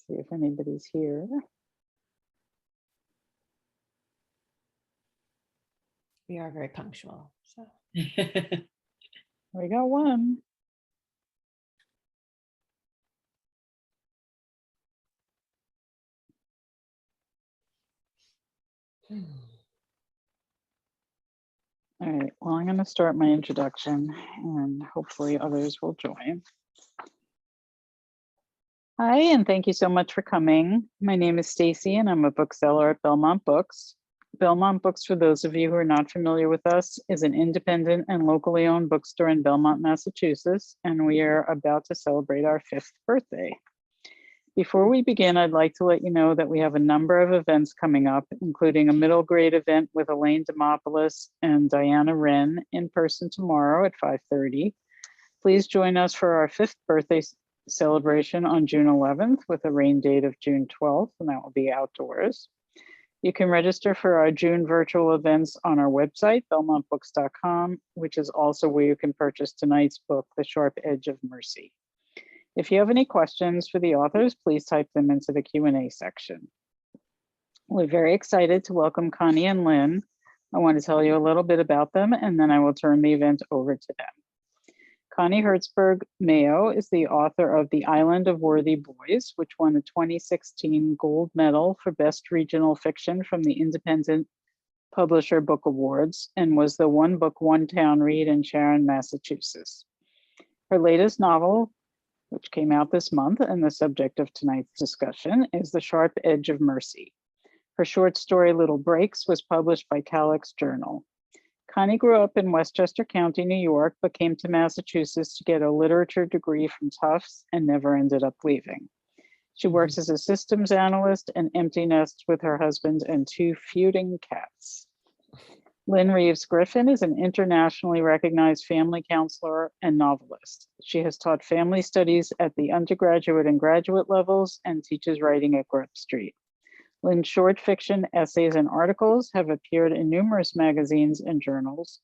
see if anybody's here. We are very punctual. So We got one. All right, well, I'm going to start my introduction and hopefully others will join. Hi, and thank you so much for coming. My name is Stacy and I'm a bookseller at Belmont Books. Belmont Books, for those of you who are not familiar with us, is an independent and locally owned bookstore in Belmont, Massachusetts, and we are about to celebrate our 5th birthday. Before we begin, I'd like to let you know that we have a number of events coming up, including a middle grade event with Elaine Demopoulos and Diana Wren in person tomorrow at 5:30. Please join us for our 5th birthday celebration on June 11th with a rain date of June 12th, and that will be outdoors. You can register for our June virtual events on our website, belmontbooks.com, which is also where you can purchase tonight's book, The Sharp Edge of Mercy. If you have any questions for the authors, please type them into the Q&A section. We're very excited to welcome Connie and Lynne. I want to tell you a little bit about them, and then I will turn the event over to them. Connie Hertzberg Mayo is the author of The Island of Worthy Boys, which won the 2016 Gold Medal for Best Regional Fiction from the Independent Publisher Book Awards and was the One Book, One Town read in Sharon, Massachusetts. Her latest novel, which came out this month and the subject of tonight's discussion, is The Sharp Edge of Mercy. Her short story, Little Breaks, was published by Calyx Journal. Connie grew up in Westchester County, New York, but came to Massachusetts to get a literature degree from Tufts and never ended up leaving. She works as a systems analyst and empty nests with her husband and 2 feuding cats. Lynne Reeves Griffin is an internationally recognized family counselor and novelist. She has taught family studies at the undergraduate and graduate levels and teaches writing at Grub Street. Lynne's short fiction, essays, and articles have appeared in numerous magazines and journals.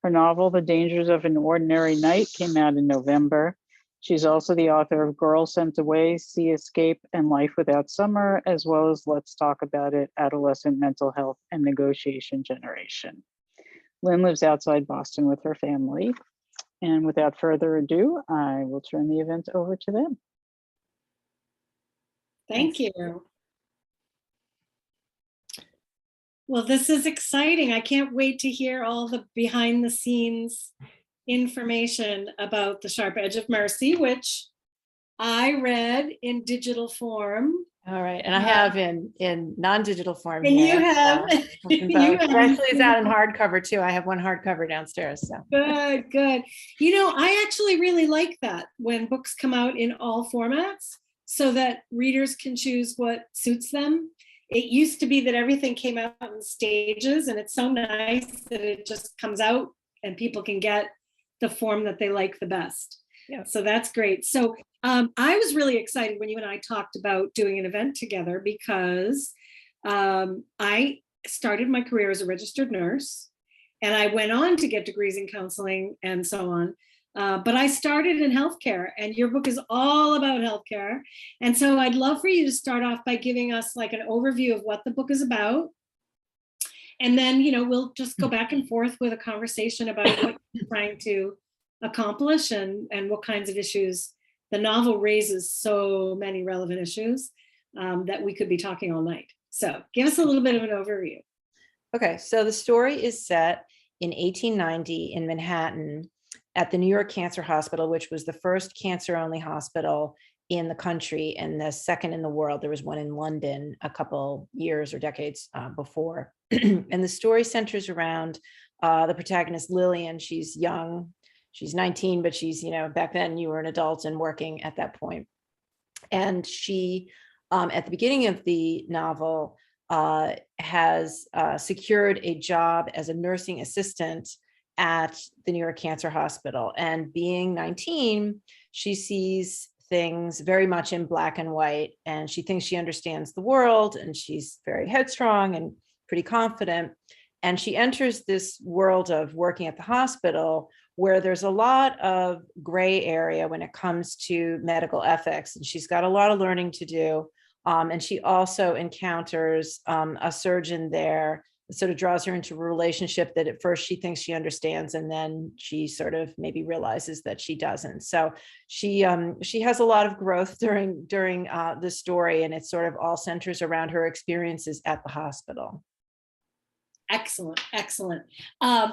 Her novel, The Dangers of an Ordinary Night, came out in November. She's also the author of Girl Sent Away, Sea Escape, and Life Without Summer, as well as Let's Talk About It, Adolescent Mental Health and Negotiation Generation. Lynne lives outside Boston with her family. And without further ado, I will turn the event over to them. Thank you. Well, this is exciting. I can't wait to hear all the behind the scenes information about The Sharp Edge of Mercy, which I read in digital form. all right, and I have in non-digital form. And here, you have, so you have. actually it's out in hardcover too. I have one hardcover downstairs. So Good, good. You know, I actually really like that when books come out in all formats so that readers can choose what suits them. It used to be that everything came out in stages, and it's so nice that it just comes out and people can get the form that they like the best. Yeah. So that's great. So I was really excited when you and I talked about doing an event together because I started my career as a registered nurse, and I went on to get degrees in counseling and so on. But I started in healthcare, and your book is all about healthcare. And so I'd love for you to start off by giving us like an overview of what the book is about. And then, you know, we'll just go back and forth with a conversation about what you're trying to accomplish and what kinds of issues. The novel raises so many relevant issues that we could be talking all night. So give us a little bit of an overview. okay, so the story is set in 1890 in Manhattan at the New York Cancer Hospital, which was the first cancer-only hospital in the country and the second in the world. There was one in London a couple years or decades before. And the story centers around the protagonist, Lillian. She's young. She's 19, but she's, you know, back then you were an adult and working at that point. And she, at the beginning of the novel, has secured a job as a nursing assistant at the New York Cancer Hospital. And being 19, she sees things very much in black and white, and she thinks she understands the world, and she's very headstrong and pretty confident. And she enters this world of working at the hospital where there's a lot of gray area when it comes to medical ethics. And she's got a lot of learning to do, And she also encounters a surgeon there that sort of draws her into a relationship that at first she thinks she understands, and then she sort of maybe realizes that she doesn't. So she has a lot of growth during the story, and it sort of all centers around her experiences at the hospital. Excellent, excellent.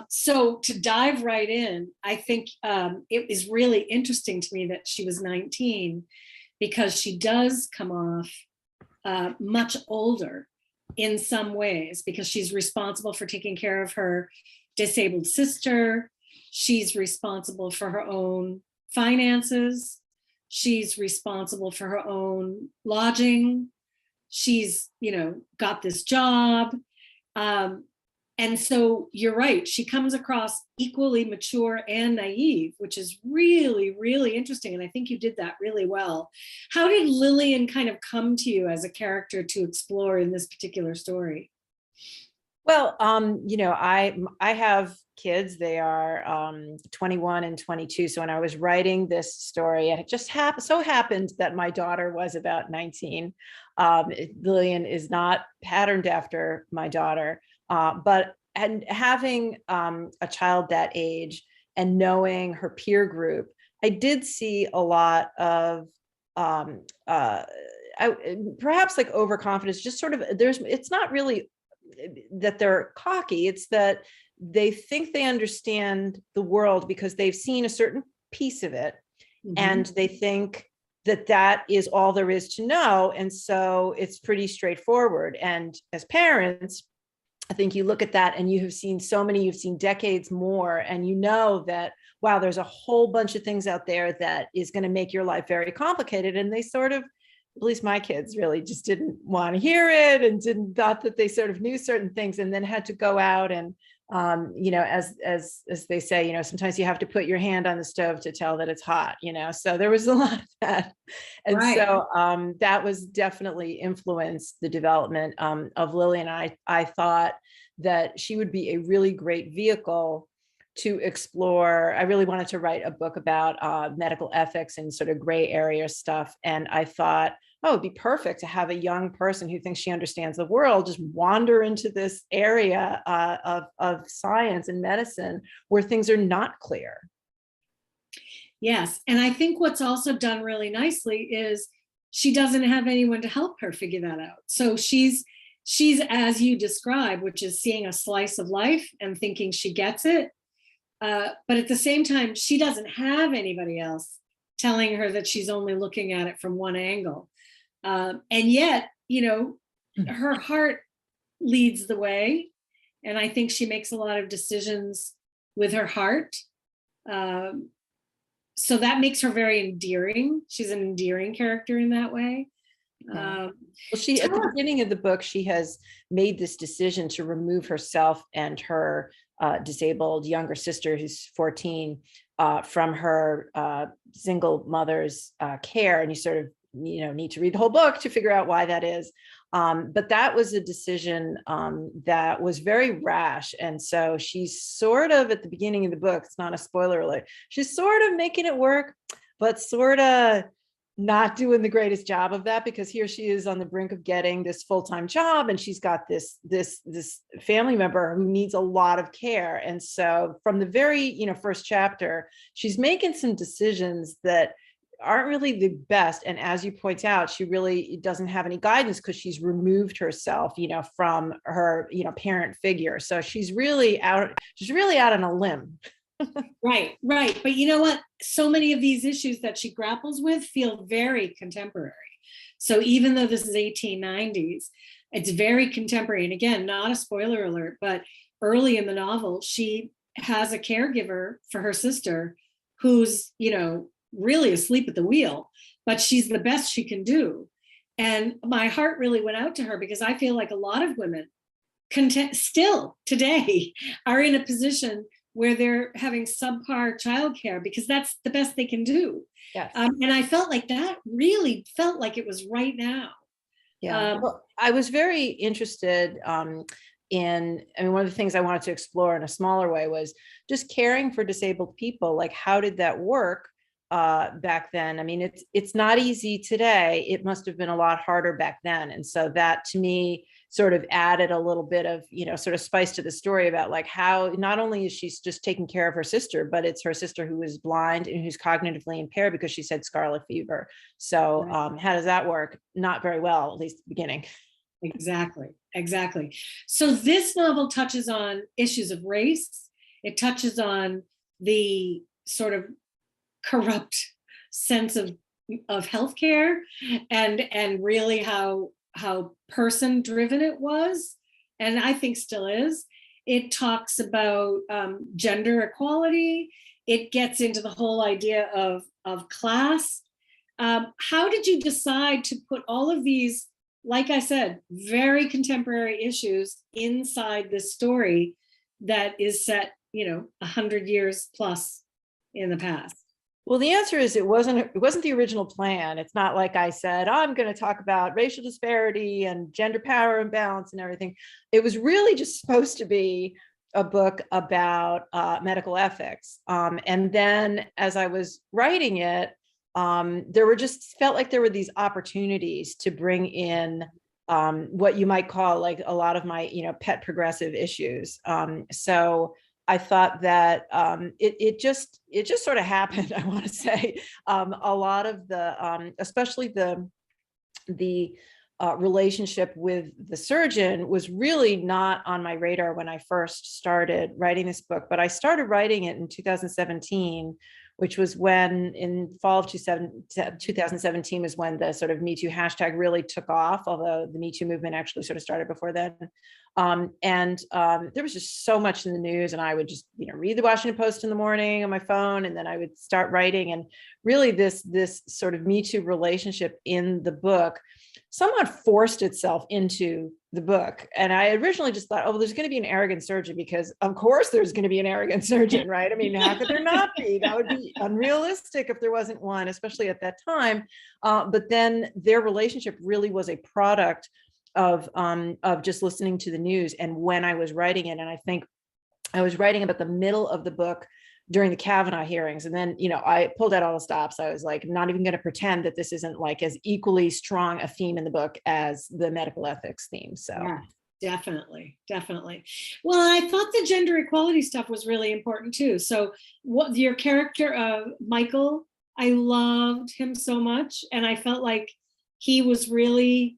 So to dive right in, I think it is really interesting to me that she was 19, because she does come off much older in some ways, because she's responsible for taking care of her disabled sister. She's responsible for her own finances. She's responsible for her own lodging. She's, got this job. And so you're right, she comes across equally mature and naive, which is really, really interesting. And I think you did that really well. How did Lillian kind of come to you as a character to explore in this particular story? Well, I have kids. They are 21 and 22. So when I was writing this story, and it just so happened that my daughter was about 19. Lillian is not patterned after my daughter, but having a child that age and knowing her peer group, I did see a lot of perhaps like overconfidence. Just sort of it's not really that they're cocky, it's that they think they understand the world because they've seen a certain piece of it, and they think that is all there is to know, and so it's pretty straightforward. And as parents, I think you look at that and you've seen decades more, and you know that, wow, there's a whole bunch of things out there that is going to make your life very complicated. And they sort of, at least my kids, really just didn't want to hear it, and thought that they sort of knew certain things, and then had to go out and, as they say, sometimes you have to put your hand on the stove to tell that it's hot, so there was a lot of that. And right. So that was definitely influenced the development of Lillian. I thought that she would be a really great vehicle to explore. I really wanted to write a book about medical ethics and sort of gray area stuff. And I thought, oh, it'd be perfect to have a young person who thinks she understands the world just wander into this area of science and medicine where things are not clear. Yes. And I think what's also done really nicely is she doesn't have anyone to help her figure that out. So she's as you describe, which is seeing a slice of life and thinking she gets it. But at the same time, she doesn't have anybody else telling her that she's only looking at it from one angle. And yet, her heart leads the way. And I think she makes a lot of decisions with her heart. So that makes her very endearing. She's an endearing character in that way. Well, she, at the beginning of the book, she has made this decision to remove herself and her disabled younger sister, who's 14, from her single mother's care. And you sort of, need to read the whole book to figure out why that is. But that was a decision that was very rash. And so she's sort of, at the beginning of the book, it's not a spoiler alert, she's sort of making it work, but sort of not doing the greatest job of that, because here she is on the brink of getting this full-time job, and she's got this family member who needs a lot of care. And so from the very first chapter, she's making some decisions that aren't really the best. And as you point out, she really doesn't have any guidance because she's removed herself, from her, parent figure. So she's really out on a limb. Right. But you know what? So many of these issues that she grapples with feel very contemporary. So even though this is 1890s, it's very contemporary. And again, not a spoiler alert, but early in the novel, she has a caregiver for her sister who's, really asleep at the wheel, but she's the best she can do. And my heart really went out to her, because I feel like a lot of women still today are in a position where they're having subpar childcare because that's the best they can do. Yes. And I felt like that really felt like it was right now. Yeah. Well, I was very interested one of the things I wanted to explore in a smaller way was just caring for disabled people. Like, how did that work back then. I mean, it's not easy today. It must have been a lot harder back then. And so that to me sort of added a little bit of, sort of spice to the story about like how not only is she just taking care of her sister, but it's her sister who is blind and who's cognitively impaired because she's had scarlet fever. So how does that work? Not very well, at least at the beginning. Exactly. So this novel touches on issues of race. It touches on the sort of corrupt sense of healthcare and really how person driven it was, and I think still is. It talks about gender equality. It gets into the whole idea of class. How did you decide to put all of these, like I said, very contemporary issues inside this story that is set, 100 years plus in the past? Well, the answer is it wasn't the original plan. It's not like I said, oh, I'm going to talk about racial disparity and gender power imbalance and everything. It was really just supposed to be a book about medical ethics. And then as I was writing it, felt like there were these opportunities to bring in what you might call like a lot of my, pet progressive issues. So I thought that it just sort of happened. I want to say a lot of the, especially the relationship with the surgeon was really not on my radar when I first started writing this book. But I started writing it in 2017, which was when in fall of 2017 was when the sort of Me Too hashtag really took off, although the Me Too movement actually sort of started before then. There was just so much in the news, and I would just, read the Washington Post in the morning on my phone, and then I would start writing. And really this sort of Me Too relationship in the book somewhat forced itself into the book. And I originally just thought, oh, there's going to be an arrogant surgeon, because of course there's going to be an arrogant surgeon, right? I mean, how could there not be? That would be unrealistic if there wasn't one, especially at that time. But then their relationship really was a product of just listening to the news. And when I was writing it, and I think I was writing about the middle of the book during the Kavanaugh hearings. And then, I pulled out all the stops. I was like, not even going to pretend that this isn't like as equally strong a theme in the book as the medical ethics theme. So yeah, definitely. Well, I thought the gender equality stuff was really important too. So what your character, Michael, I loved him so much. And I felt like he was really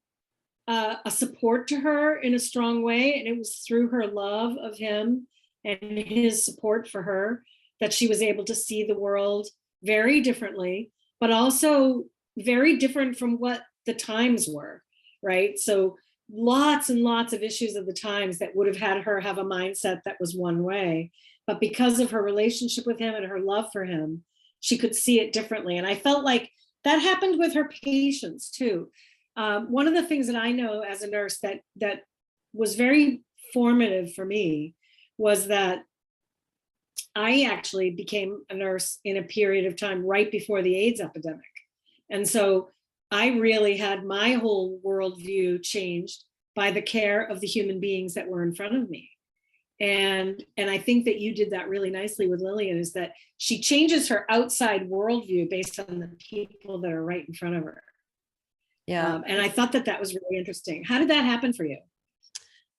a support to her in a strong way. And it was through her love of him and his support for her that she was able to see the world very differently, but also very different from what the times were, right? So lots and lots of issues of the times that would have had her have a mindset that was one way, but because of her relationship with him and her love for him, she could see it differently. And I felt like that happened with her patients too. One of the things that I know as a nurse that was very formative for me was that I actually became a nurse in a period of time right before the AIDS epidemic. And so I really had my whole worldview changed by the care of the human beings that were in front of me. And I think that you did that really nicely with Lillian, is that she changes her outside worldview based on the people that are right in front of her. Yeah. And I thought that was really interesting. How did that happen for you?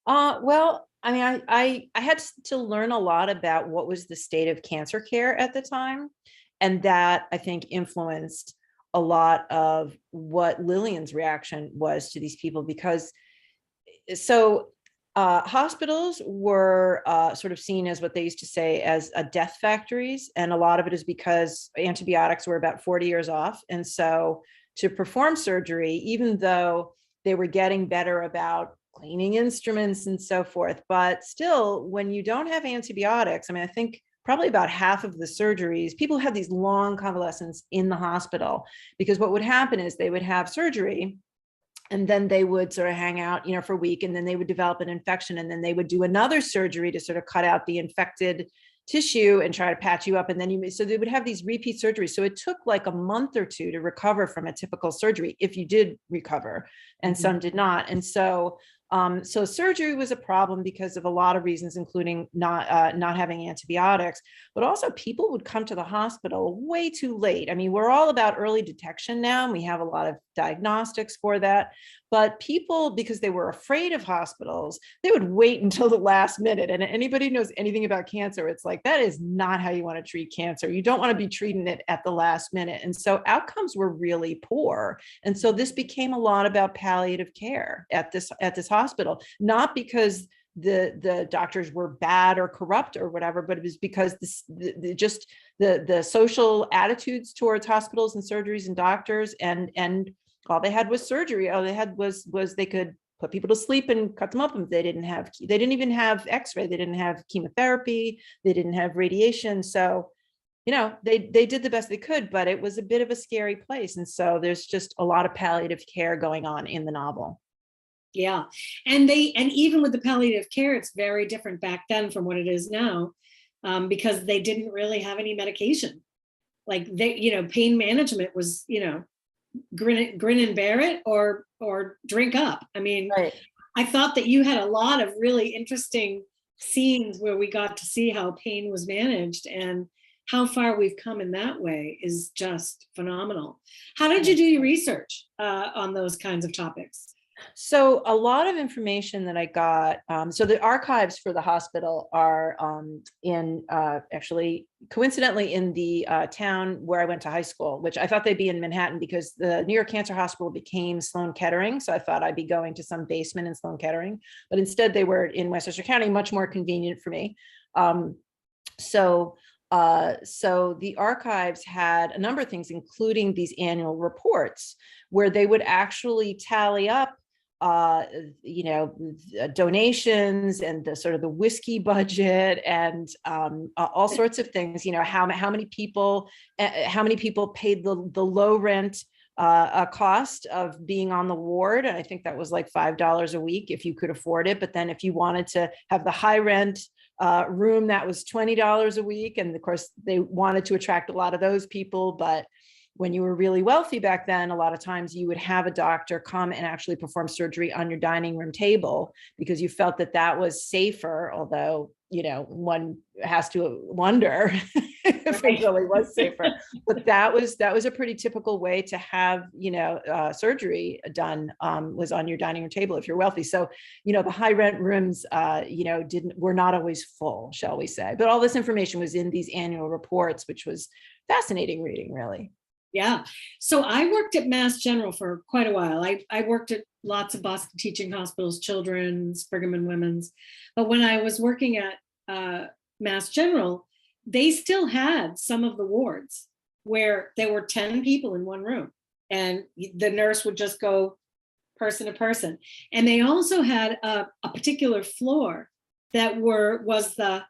Well, I mean, I had to learn a lot about what was the state of cancer care at the time. And that I think influenced a lot of what Lillian's reaction was to these people, because hospitals were sort of seen as what they used to say as death factories. And a lot of it is because antibiotics were about 40 years off. And so to perform surgery, even though they were getting better about cleaning instruments and so forth, but still, when you don't have antibiotics, I mean, I think probably about half of the surgeries, people had these long convalescents in the hospital, because what would happen is they would have surgery and then they would sort of hang out, for a week, and then they would develop an infection, and then they would do another surgery to sort of cut out the infected tissue and try to patch you up. And then so they would have these repeat surgeries. So it took like a month or two to recover from a typical surgery, if you did recover, and some did not. And so So surgery was a problem because of a lot of reasons, including not having antibiotics, but also people would come to the hospital way too late. I mean, we're all about early detection now, and we have a lot of diagnostics for that. But people, because they were afraid of hospitals, they would wait until the last minute. And anybody who knows anything about cancer, it's like, that is not how you want to treat cancer. You don't want to be treating it at the last minute. And so outcomes were really poor. And so this became a lot about palliative care at this hospital, not because the doctors were bad or corrupt or whatever, but it was because the social attitudes towards hospitals and surgeries and doctors, and all they had was surgery. All they had was they could put people to sleep and cut them open. They didn't even have x-ray. They didn't have chemotherapy. They didn't have radiation. So, they did the best they could, but it was a bit of a scary place. And so there's just a lot of palliative care going on in the novel. Yeah. And even with the palliative care, it's very different back then from what it is now, because they didn't really have any medication. Like pain management was, grin and bear it or drink up. I mean, right. I thought that you had a lot of really interesting scenes where we got to see how pain was managed, and how far we've come in that way is just phenomenal. How did you do your research on those kinds of topics? So a lot of information that I got, so the archives for the hospital are actually coincidentally in the town where I went to high school, which I thought they'd be in Manhattan because the New York Cancer Hospital became Sloan Kettering. So I thought I'd be going to some basement in Sloan Kettering, but instead they were in Westchester County, much more convenient for me. So the archives had a number of things, including these annual reports where they would actually tally up donations and the sort of the whiskey budget and all sorts of things, how many people paid the low rent cost of being on the ward. And I think that was like $5 a week if you could afford it. But then if you wanted to have the high rent room, that was $20 a week. And of course they wanted to attract a lot of those people, but when you were really wealthy back then, a lot of times you would have a doctor come and actually perform surgery on your dining room table because you felt that was safer, although, one has to wonder if it really was safer. But that was a pretty typical way to have, surgery done, was on your dining room table if you're wealthy. So, the high rent rooms, were not always full, shall we say. But all this information was in these annual reports, which was fascinating reading, really. Yeah. So I worked at Mass General for quite a while. I worked at lots of Boston teaching hospitals, children's, Brigham and Women's. But when I was working at Mass General, they still had some of the wards where there were 10 people in one room and the nurse would just go person to person. And they also had a particular floor that was the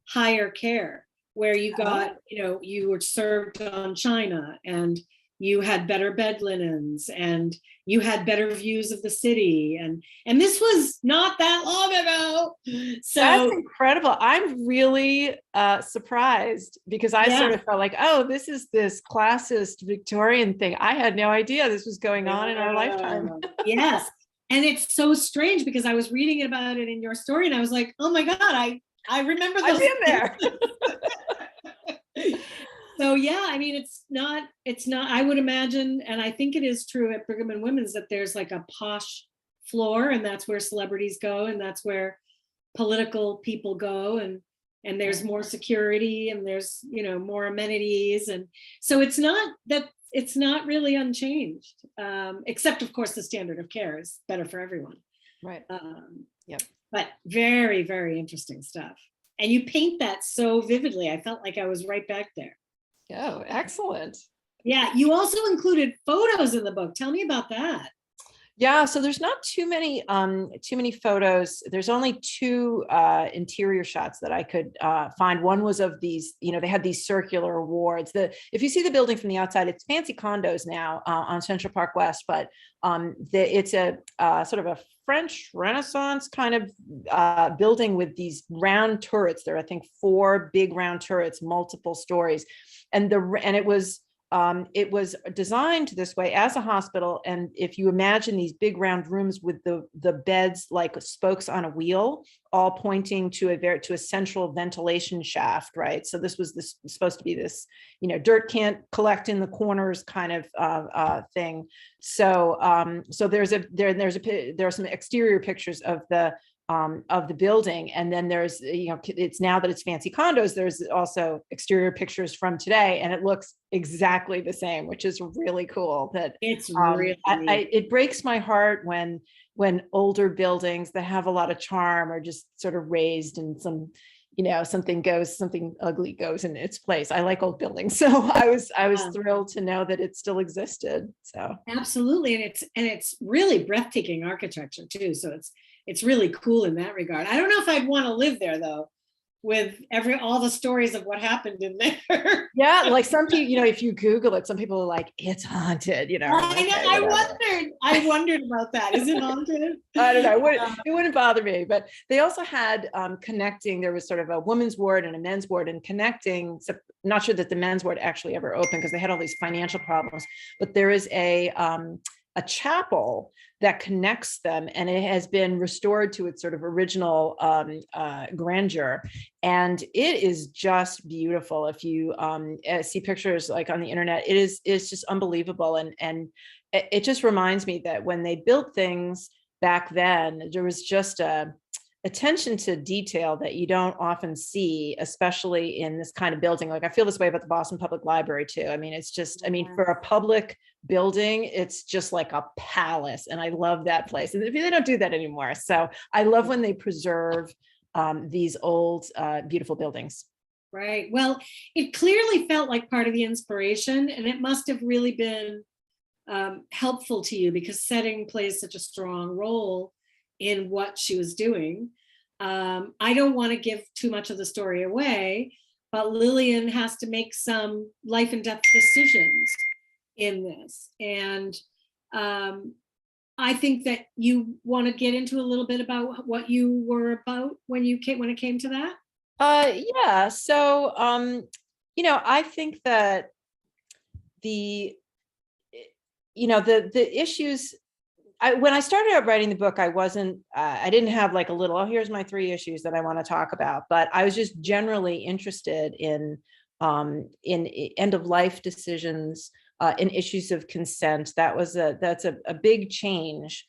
higher care, where you got, you were served on china and you had better bed linens and you had better views of the city. And this was not that long ago. So that's incredible. I'm really surprised because I sort of felt like, oh, this is this classist Victorian thing. I had no idea this was going on in our lifetime. Yes. And it's so strange because I was reading about it in your story and I was like, oh my God, I remember those. I've been there. So yeah, I mean, it's not, I would imagine, and I think it is true at Brigham and Women's that there's like a posh floor and that's where celebrities go and that's where political people go and there's more security and there's, more amenities. And so it's not really unchanged, except of course the standard of care is better for everyone. Right. Yep. But very, very interesting stuff. And you paint that so vividly. I felt like I was right back there. Oh, excellent. Yeah. You also included photos in the book. Tell me about that. Yeah, so there's not too many photos. There's only two interior shots that I could find. One was of these, they had these circular wards. If you see the building from the outside, it's fancy condos now on Central Park West, but it's a sort of a French Renaissance kind of building with these round turrets. There are, I think, 4 big round turrets, multiple stories, and it was it was designed this way as a hospital. And if you imagine these big round rooms with the beds like spokes on a wheel, all pointing to a central ventilation shaft, right? So this was supposed to be this, dirt can't collect in the corners kind of thing. So there are some exterior pictures of the building, and then there's it's now that it's fancy condos, there's also exterior pictures from today, and it looks exactly the same, which is really cool. That It's really it breaks my heart when older buildings that have a lot of charm are just sort of razed, and something ugly goes in its place. I like old buildings, so I was thrilled to know that it still existed. So absolutely, and it's really breathtaking architecture too. So it's really cool in that regard. I don't know if I'd want to live there though, with all the stories of what happened in there. Yeah, like some people, if you Google it, some people are like, it's haunted, I know. I wondered about that. Is it haunted? I don't know. It wouldn't bother me. But they also had connecting. There was sort of a women's ward and a men's ward, and connecting. So not sure that the men's ward actually ever opened because they had all these financial problems. But there is a chapel that connects them, and it has been restored to its sort of original grandeur, and it is just beautiful. If you see pictures like on the internet, it's just unbelievable, and it just reminds me that when they built things back then, there was just a attention to detail that you don't often see, especially in this kind of building. Like I feel this way about the Boston Public Library too. I mean, it's just, for a public building, it's just like a palace, and I love that place. And they don't do that anymore. So I love when they preserve these old, beautiful buildings. Right. Well, it clearly felt like part of the inspiration, and it must have really been helpful to you because setting plays such a strong role in what she was doing. I don't want to give too much of the story away, but Lillian has to make some life and death decisions in this. And I think that you want to get into a little bit about what you were about when it came to that. Yeah. So, I think that the issues, when I started out writing the book, I didn't have like a little, oh, here's my 3 issues that I want to talk about, but I was just generally interested in end of life decisions, in issues of consent. That's a big change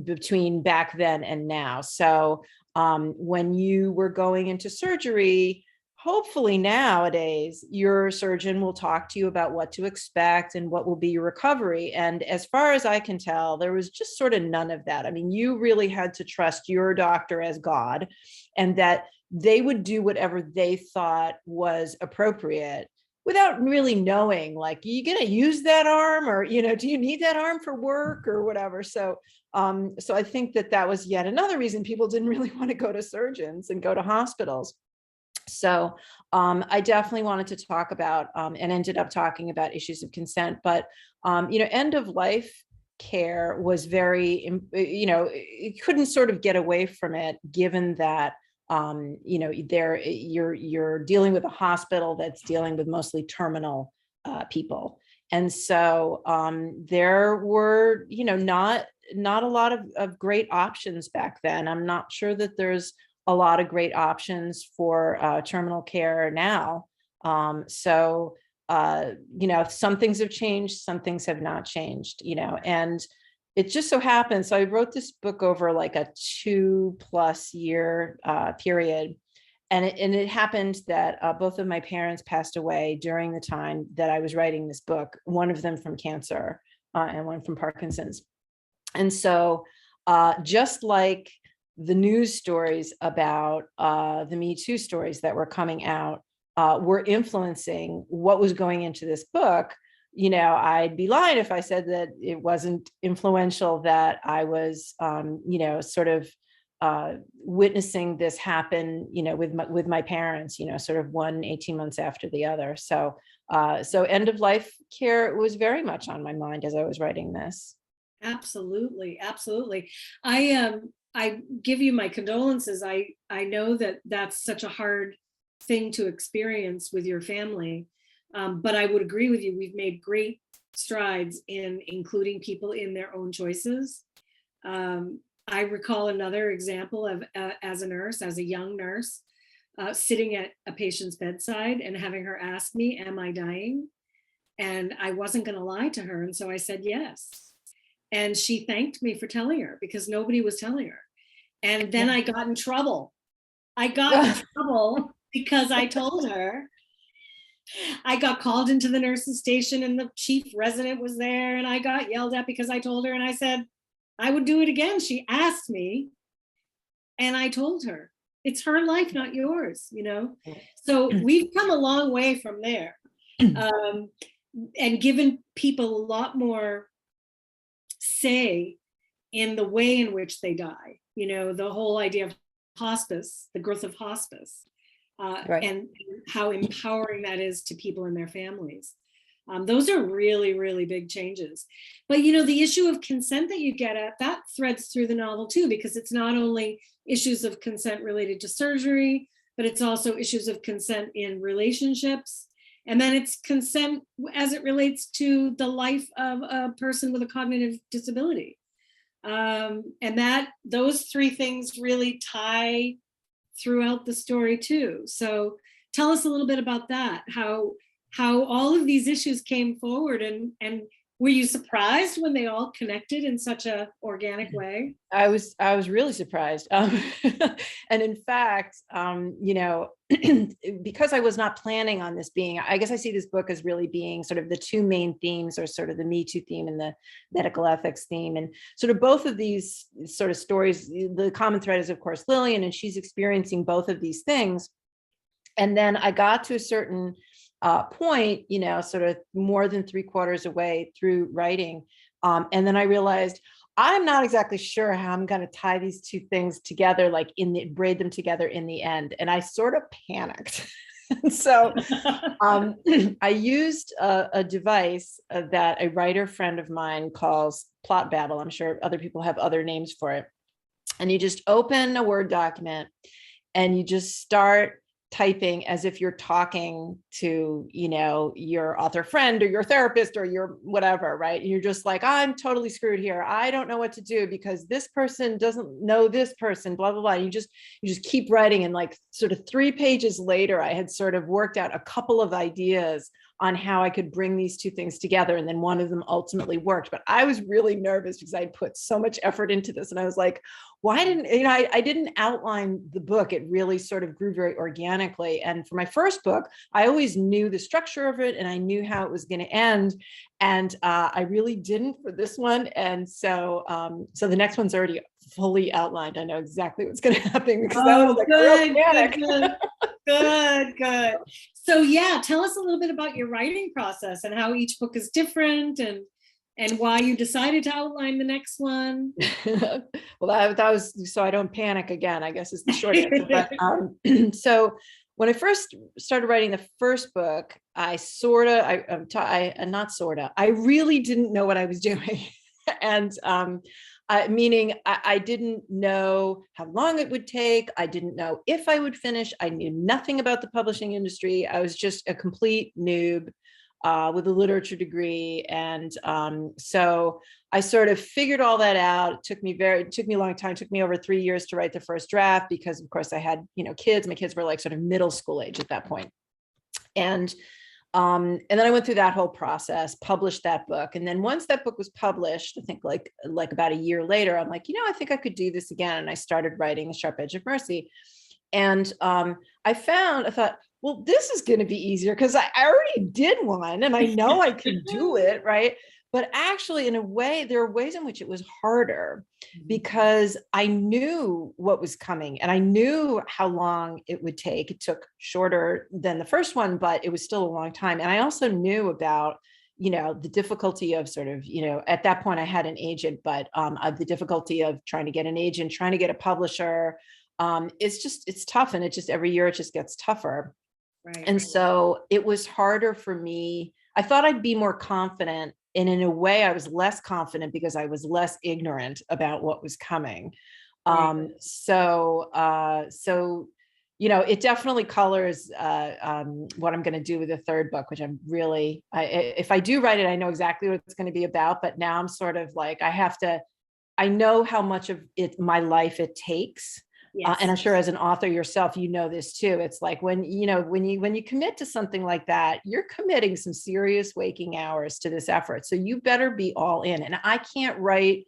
between back then and now. So when you were going into surgery, hopefully nowadays your surgeon will talk to you about what to expect and what will be your recovery. And as far as I can tell, there was just sort of none of that. I mean, you really had to trust your doctor as God, and that they would do whatever they thought was appropriate without really knowing, like, are you going to use that arm, or, do you need that arm for work or whatever? So I think that was yet another reason people didn't really want to go to surgeons and go to hospitals. So I definitely wanted to talk about and ended up talking about issues of consent. But, end of life care was very, you couldn't sort of get away from it, given that, you're dealing with a hospital that's dealing with mostly terminal people. And so there were, not a lot of great options back then. I'm not sure that there's a lot of great options for terminal care now. Some things have changed, some things have not changed, and it just so happens. So I wrote this book over like a 2+ year period. And it happened that both of my parents passed away during the time that I was writing this book, one of them from cancer and one from Parkinson's. And so just like the news stories about the Me Too stories that were coming out were influencing what was going into this book, I'd be lying if I said that it wasn't influential, that I was, sort of witnessing this happen, with my parents, sort of one 18 months after the other. So end of life care was very much on my mind as I was writing this. Absolutely. Absolutely. I give you my condolences. I know that that's such a hard thing to experience with your family. But I would agree with you, we've made great strides in including people in their own choices. I recall another example of as a nurse, as a young nurse, sitting at a patient's bedside and having her ask me, am I dying? And I wasn't going to lie to her. And so I said yes. And she thanked me for telling her, because nobody was telling her. And then I got in trouble. I got in trouble because I told her. I got called into the nurse's station and the chief resident was there, and I got yelled at because I told her, and I said I would do it again. She asked me and I told her. It's her life, not yours, you know? So we've come a long way from there, and given people a lot more say in the way in which they die. You know, the whole idea of hospice, the growth of hospice, and how empowering that is to people and their families. Those are really, really big changes. But, you know, the issue of consent that you get at, that threads through the novel too, because it's not only issues of consent related to surgery, but it's also issues of consent in relationships. And then it's consent as it relates to the life of a person with a cognitive disability. And that those three things really tie throughout the story too. So tell us a little bit about that, how all of these issues came forward, and were you surprised when they all connected in such a organic way? I was really surprised. And in fact, you know, because I was not planning on this being, I guess I see this book as really being sort of the two main themes, or sort of the Me Too theme and the medical ethics theme. And sort of both of these sort of stories, the common thread is of course Lillian, and she's experiencing both of these things. And then I got to a certain point, you know, sort of more than 3/4 away through writing. And then I realized I'm not exactly sure how I'm going to tie these two things together, like braid them together in the end. And I sort of panicked. So I used a device that a writer friend of mine calls Plot Babble. I'm sure other people have other names for it. And you just open a Word document and you just start typing as if you're talking to, you know, your author friend or your therapist or your whatever, right? And you're just like, I'm totally screwed here. I don't know what to do because this person doesn't know this person, blah, blah, blah. You just keep writing. And like sort of 3 pages later, I had sort of worked out a couple of ideas on how I could bring these two things together. And then one of them ultimately worked. But I was really nervous because I'd put so much effort into this. And I was like, why didn't, you know, I didn't outline the book. It really sort of grew very organically. And for my first book, I always knew the structure of it and I knew how it was going to end. And I really didn't for this one. And so, so the next one's already fully outlined. I know exactly what's going to happen because that was like real panic. Good. So yeah, tell us a little bit about your writing process and how each book is different, and why you decided to outline the next one. Well, that was so I don't panic again, I guess is the short answer. But so when I first started writing the first book, I really didn't know what I was doing. And meaning I didn't know how long it would take. I didn't know if I would finish. I knew nothing about the publishing industry. I was just a complete noob with a literature degree. And so I sort of figured all that out. It took me a long time. It took me over 3 years to write the first draft because of course I had, you know, kids. My kids were like sort of middle school age at that point. And then I went through that whole process, published that book. And then once that book was published, I think like about a year later, I'm like, you know, I think I could do this again. And I started writing The Sharp Edge of Mercy. And I thought, well, this is going to be easier because I already did one and I know I could do it, right? But actually, in a way, there are ways in which it was harder because I knew what was coming and I knew how long it would take. It took shorter than the first one, but it was still a long time. And I also knew about, you know, the difficulty of sort of, you know, at that point I had an agent, but of the difficulty of trying to get an agent, trying to get a publisher. It's tough. And it just every year it just gets tougher. Right. And so it was harder for me. I thought I'd be more confident. And in a way, I was less confident because I was less ignorant about what was coming. So it definitely colors what I'm going to do with the third book, which I'm really, if I do write it, I know exactly what it's going to be about, but now I'm sort of like, I know how much of my life it takes. Yes. And I'm sure as an author yourself, you know this too. It's like when you commit to something like that, you're committing some serious waking hours to this effort. So you better be all in. And I can't write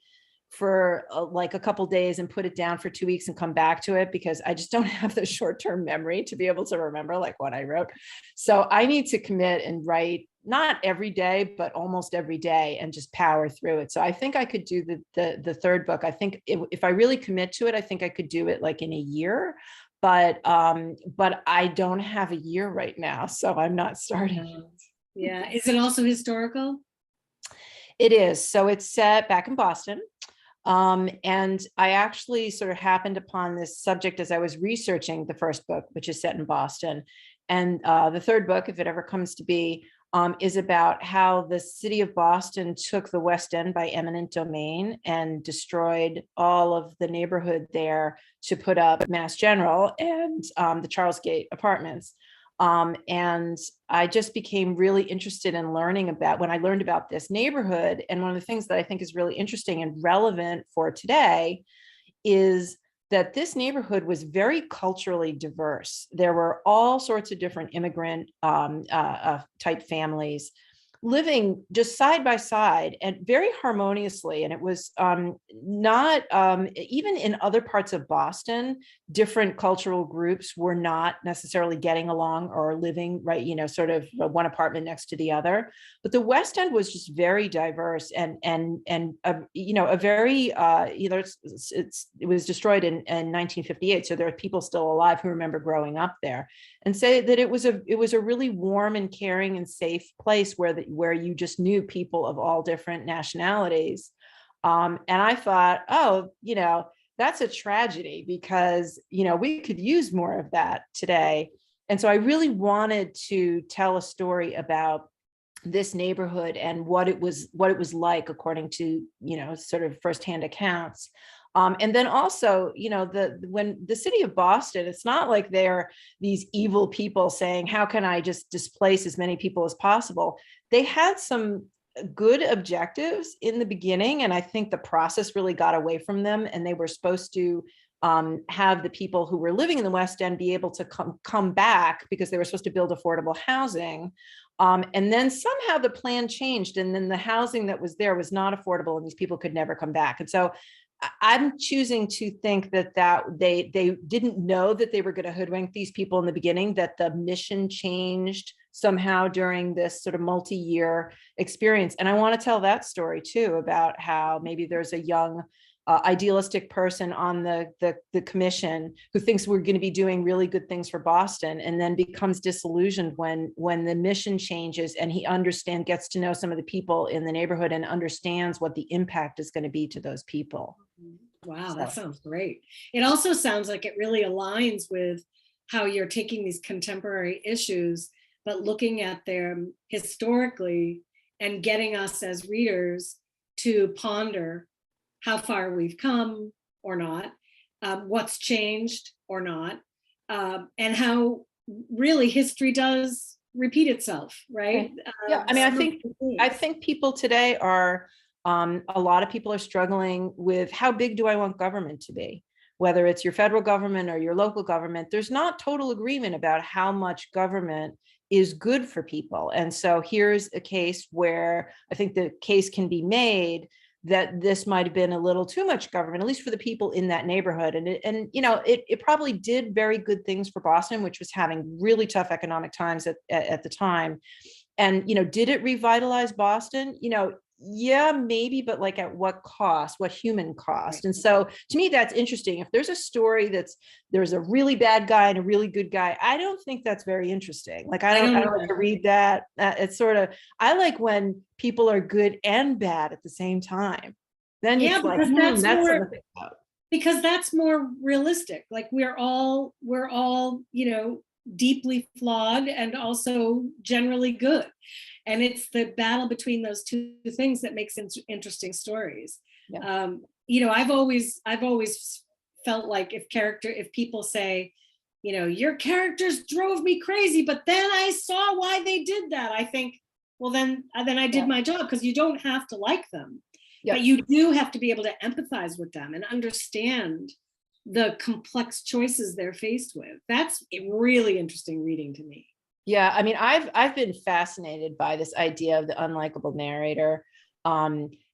for like a couple days and put it down for 2 weeks and come back to it, because I just don't have the short-term memory to be able to remember like what I wrote. So I need to commit and write not every day, but almost every day, and just power through it. So I think I could do the third book. I think if I really commit to it, I think I could do it like in a year. But I don't have a year right now, so I'm not starting. Yeah. Is it also historical? It is. So it's set back in Boston. And I actually sort of happened upon this subject as I was researching the first book, which is set in Boston. And the third book, if it ever comes to be, is about how the city of Boston took the West End by eminent domain and destroyed all of the neighborhood there to put up Mass General and the Charles Gate apartments. And I just became really interested in learning about, when I learned about this neighborhood. And one of the things that I think is really interesting and relevant for today is that this neighborhood was very culturally diverse. There were all sorts of different immigrant type families living just side by side and very harmoniously. And it was not, even in other parts of Boston, different cultural groups were not necessarily getting along or living right, sort of one apartment next to the other. But the West End was just very diverse and a very, it was destroyed in 1958. So there are people still alive who remember growing up there and say that it was a really warm and caring and safe place where you just knew people of all different nationalities. And I thought, that's a tragedy, because, we could use more of that today. And so I really wanted to tell a story about this neighborhood and what it was like, according to, sort of firsthand accounts. And then also, when the city of Boston, it's not like they're these evil people saying, how can I just displace as many people as possible? They had some good objectives in the beginning, and I think the process really got away from them, and they were supposed to have the people who were living in the West End be able to come back, because they were supposed to build affordable housing. And then somehow the plan changed, and then the housing that was there was not affordable, and these people could never come back. And so I'm choosing to think that they didn't know that they were going to hoodwink these people in the beginning, that the mission changed somehow during this sort of multi-year experience. And I want to tell that story too, about how maybe there's a young idealistic person on the commission who thinks we're going to be doing really good things for Boston, and then becomes disillusioned when the mission changes, and he gets to know some of the people in the neighborhood and understands what the impact is going to be to those people. Wow, that sounds great. It also sounds like it really aligns with how you're taking these contemporary issues, but looking at them historically and getting us as readers to ponder how far we've come or not, what's changed or not, and how really history does repeat itself, right? Yeah, I mean, I think people today are, a lot of people are struggling with, how big do I want government to be? Whether it's your federal government or your local government, there's not total agreement about how much government is good for people. And so here's a case where I think the case can be made that this might have been a little too much government, at least for the people in that neighborhood. And it probably did very good things for Boston, which was having really tough economic times at the time. And, did it revitalize Boston? Yeah, maybe, but like at what cost, what human cost? And so to me, that's interesting. If there's a story there's a really bad guy and a really good guy, I don't think that's very interesting. Like, I don't like to read that. It's sort of, I like when people are good and bad at the same time. Then it's like, that's something to think about. Because that's more realistic. Like we're all, deeply flawed and also generally good. And it's the battle between those two things that makes interesting stories. Yeah. I've always felt like if people say, your characters drove me crazy, but then I saw why they did that. I think, well, then I did my job, because you don't have to like them, but you do have to be able to empathize with them and understand the complex choices they're faced with. That's really interesting reading to me. Yeah, I mean, I've been fascinated by this idea of the unlikable narrator.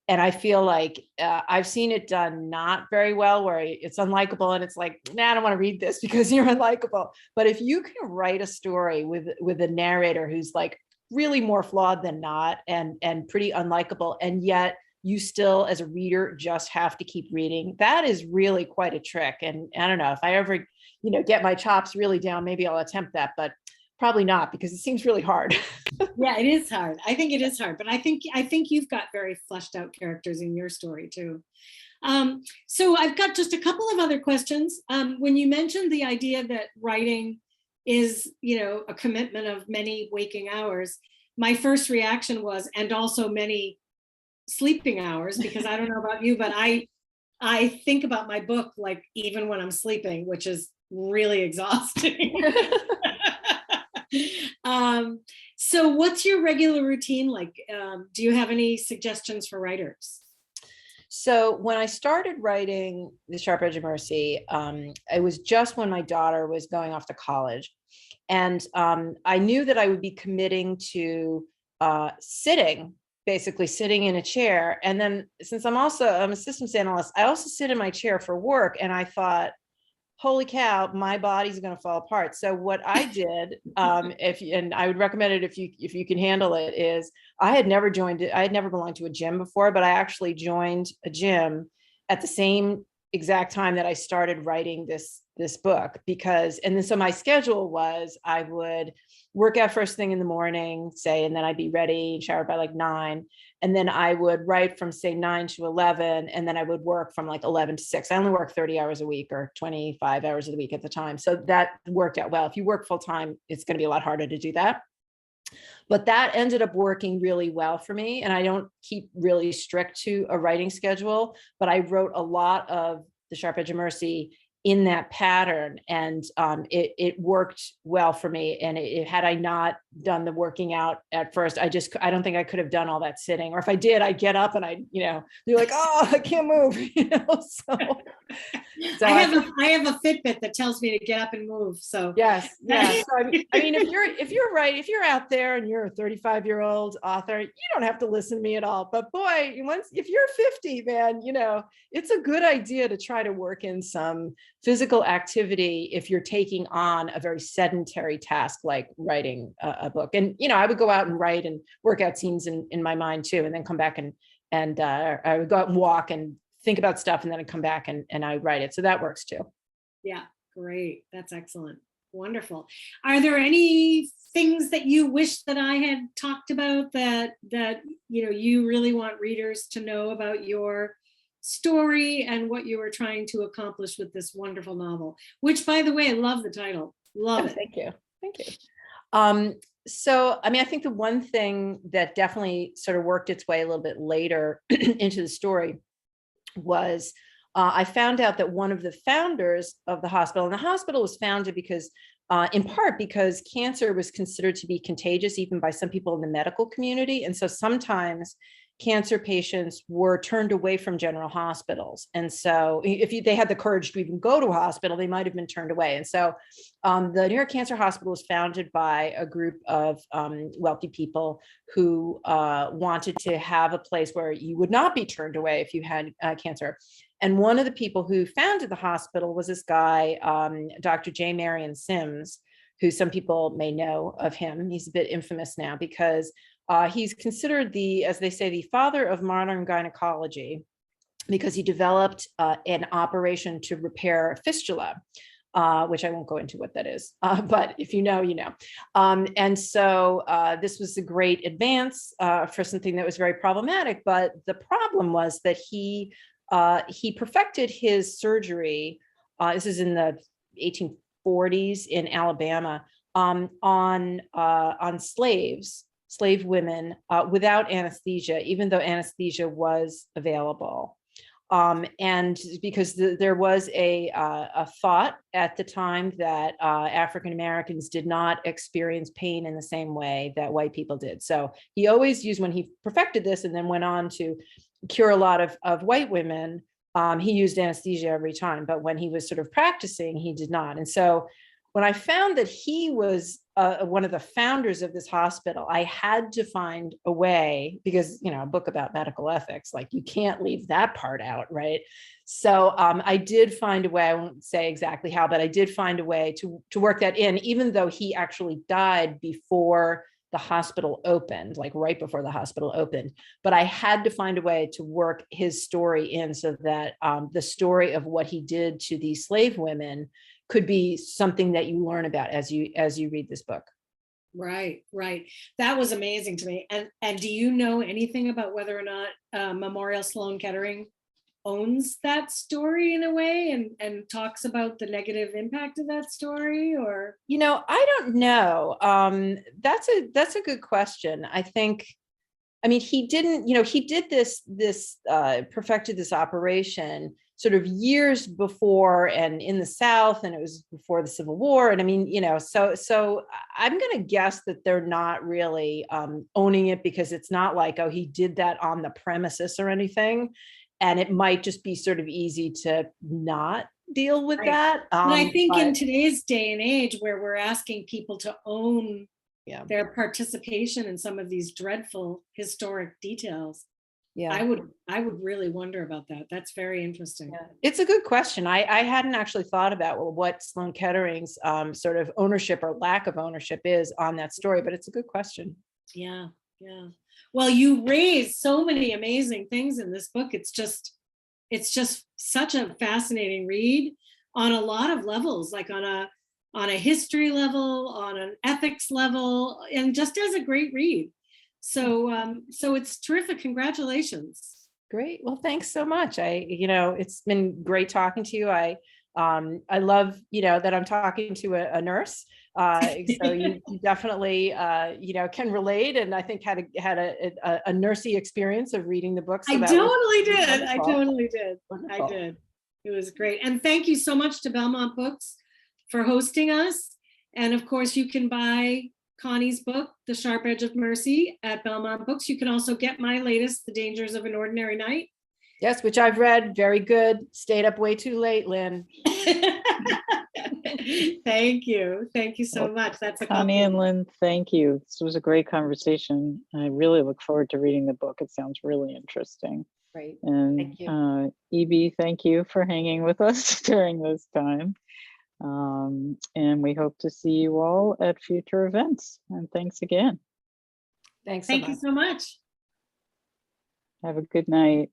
And I feel like I've seen it done not very well, where it's unlikable and it's like, nah, I don't want to read this because you're unlikable. But if you can write a story with a narrator who's like really more flawed than not, and pretty unlikable, and yet you still as a reader just have to keep reading, that is really quite a trick. And I don't know, if I ever, get my chops really down, maybe I'll attempt that, but probably not, because it seems really hard. Yeah, it is hard. I think it is hard, but I think you've got very fleshed out characters in your story too. So I've got just a couple of other questions. When you mentioned the idea that writing is, a commitment of many waking hours, my first reaction was, and also many sleeping hours, because I don't know about you, but I think about my book like even when I'm sleeping, which is really exhausting. So what's your regular routine like? Do you have any suggestions for writers? So when I started writing The Sharp Edge of Mercy, it was just when my daughter was going off to college. And I knew that I would be committing to basically sitting in a chair. And then since I'm a systems analyst, I also sit in my chair for work. And I thought, holy cow, my body's going to fall apart. So what I did, and I would recommend it if you can handle it, is I had never belonged to a gym before, but I actually joined a gym at the same exact time that I started writing this book, so my schedule was, I would work out first thing in the morning, and then I'd be ready, showered by like 9. And then I would write from say 9 to 11. And then I would work from like 11 to 6. I only work 30 hours a week or 25 hours a week at the time. So that worked out well. If you work full time, it's going to be a lot harder to do that. But that ended up working really well for me. And I don't keep really strict to a writing schedule, but I wrote a lot of The Sharp Edge of Mercy in that pattern, and it worked well for me. And had I not done the working out at first, I don't think I could have done all that sitting. Or if I did, I'd get up and be like, oh, I can't move. So I have a Fitbit that tells me to get up and move. So yes, yeah. So I mean, if you're out there and you're a 35-year-old author, you don't have to listen to me at all. But boy, if you're 50, man, it's a good idea to try to work in some physical activity if you're taking on a very sedentary task like writing a book. And I would go out and write and work out scenes in my mind too, and then come back and I would go out and walk and think about stuff, and then I'd come back and I write it. So that works too. Yeah, great. That's excellent. Wonderful. Are there any things that you wish that I had talked about that you really want readers to know about your story and what you were trying to accomplish with this wonderful novel, which, by the way, I love the title. Love it. Thank you. So, I mean, I think the one thing that definitely sort of worked its way a little bit later into the story was I found out that one of the founders of the hospital, and the hospital was founded because in part because cancer was considered to be contagious even by some people in the medical community. And so sometimes cancer patients were turned away from general hospitals. And so if they had the courage to even go to a hospital, they might have been turned away. And so the New York Cancer Hospital was founded by a group of wealthy people who wanted to have a place where you would not be turned away if you had cancer. And one of the people who founded the hospital was this guy, Dr. J. Marion Sims, who some people may know of him. He's a bit infamous now because he's considered as they say, the father of modern gynecology, because he developed an operation to repair fistula, which I won't go into what that is, but if you know, you know. And so this was a great advance for something that was very problematic. But the problem was that he perfected his surgery. This is in the 1840s in Alabama on slave women without anesthesia, even though anesthesia was available. And because there was a thought at the time that African Americans did not experience pain in the same way that white people did. So he always used, when he perfected this and then went on to cure a lot of white women, he used anesthesia every time. But when he was sort of practicing, he did not. And so when I found that he was one of the founders of this hospital, I had to find a way, because, you know, a book about medical ethics, like you can't leave that part out, right? So I did find a way, I won't say exactly how, but I did find a way to work that in, even though he actually died before the hospital opened, like right before the hospital opened. But I had to find a way to work his story in so that the story of what he did to these slave women could be something that you learn about as you read this book. Right, right. That was amazing to me. And do you know anything about whether or not Memorial Sloan Kettering owns that story in a way and talks about the negative impact of that story? Or, you know, I don't know. That's a good question. I think, I mean, he didn't, you know, he did this perfected this operation sort of years before and in the South, and it was before the Civil War. And I mean, you know, so I'm going to guess that they're not really owning it, because it's not like, oh, he did that on the premises or anything. And it might just be sort of easy to not deal with right. that. And I think in today's day and age, where we're asking people to own their participation in some of these dreadful historic details, I would really wonder about that. That's very interesting. Yeah. It's a good question. I hadn't actually thought about, well, what Sloan Kettering's sort of ownership or lack of ownership is on that story, but it's a good question. Yeah, yeah. Well, you raised so many amazing things in this book. It's just such a fascinating read on a lot of levels, like on a history level, on an ethics level, and just as a great read. So so it's terrific. Congratulations. Great. Well, thanks so much. You know, it's been great talking to you. I love, you know, that I'm talking to a nurse. So you definitely, you know, can relate, and I think had a nursey experience of reading the book. So I totally did. I totally did. I did. It was great. And thank you so much to Belmont Books for hosting us. And of course, you can buy Connie's book, The Sharp Edge of Mercy, at Belmont Books. You can also get my latest, The Dangers of an Ordinary Night. Yes, which I've read. Very good. Stayed up way too late, Lynn. Thank you. Thank you so much. That's a Connie and Lynn, thank you. This was a great conversation. I really look forward to reading the book. It sounds really interesting. Great. And thank you. E.B., thank you for hanging with us during this time. And we hope to see you all at future events. And thanks again. Thanks. Thank you so much. Have a good night.